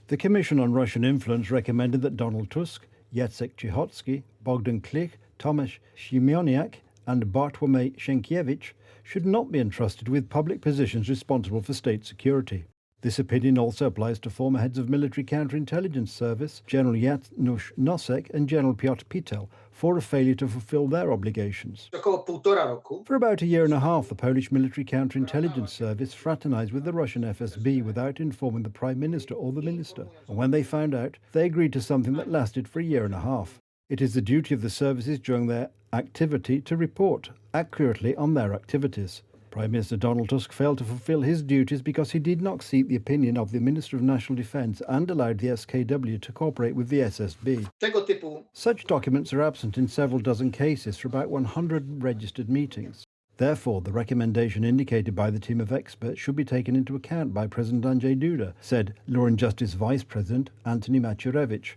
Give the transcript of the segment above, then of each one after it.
The Commission on Russian Influence recommended that Donald Tusk, Jacek Cichocki, Bogdan Klich, Tomasz Siemoniak and Bartłomiej Sienkiewicz should not be entrusted with public positions responsible for state security. This opinion also applies to former heads of military counterintelligence service, General Janusz Nosek and General Piotr Pitel, for a failure to fulfill their obligations. For about a year and a half, the Polish military counterintelligence service fraternized with the Russian FSB without informing the Prime Minister or the Minister, and when they found out, they agreed to something that lasted for a year and a half. It is the duty of the services during their activity to report accurately on their activities. Prime Minister Donald Tusk failed to fulfill his duties because he did not seek the opinion of the Minister of National Defence and allowed the SKW to cooperate with the SSB. Such documents are absent in several dozen cases for about 100 registered meetings. Therefore, the recommendation indicated by the team of experts should be taken into account by President Andrzej Duda, said Law and Justice Vice President Antony Macierewicz.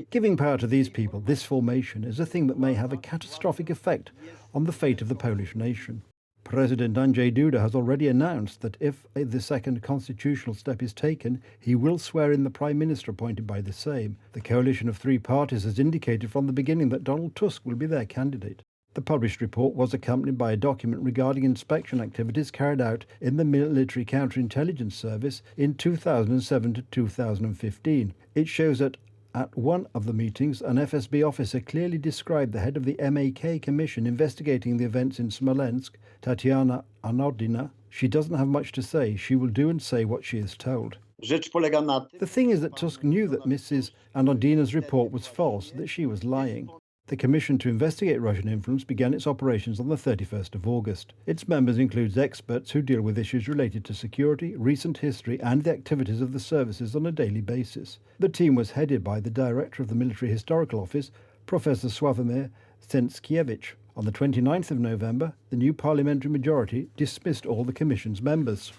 Giving power to these people, this formation, is a thing that may have a catastrophic effect on the fate of the Polish nation. President Andrzej Duda has already announced that if the second constitutional step is taken, he will swear in the Prime Minister appointed by the Sejm. The coalition of three parties has indicated from the beginning that Donald Tusk will be their candidate. The published report was accompanied by a document regarding inspection activities carried out in the military counterintelligence service in 2007 to 2015. It shows that at one of the meetings, an FSB officer clearly described the head of the MAK commission investigating the events in Smolensk, Tatiana Anodina. She doesn't have much to say. She will do and say what she is told. The thing is that Tusk knew that Mrs. Anodina's report was false, that she was lying. The Commission to Investigate Russian Influence began its operations on the 31st of August. Its members include experts who deal with issues related to security, recent history and the activities of the services on a daily basis. The team was headed by the Director of the Military Historical Office, Professor Sławomir Sienkiewicz. On the 29th of November, the new parliamentary majority dismissed all the Commission's members.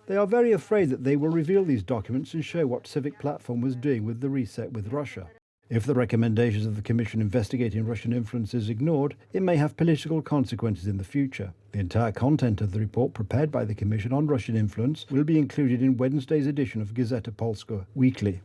They are very afraid that they will reveal these documents and show what Civic Platform was doing with the reset with Russia. If the recommendations of the Commission investigating Russian influence is ignored, it may have political consequences in the future. The entire content of the report prepared by the Commission on Russian influence will be included in Wednesday's edition of Gazeta Polska Weekly.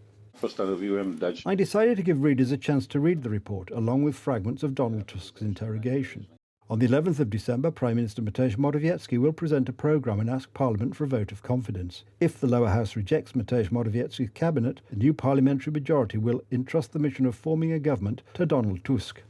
I decided to give readers a chance to read the report, along with fragments of Donald Tusk's interrogation. On the 11th of December, Prime Minister Mateusz Morawiecki will present a programme and ask Parliament for a vote of confidence. If the lower house rejects Mateusz Morawiecki's cabinet, the new parliamentary majority will entrust the mission of forming a government to Donald Tusk.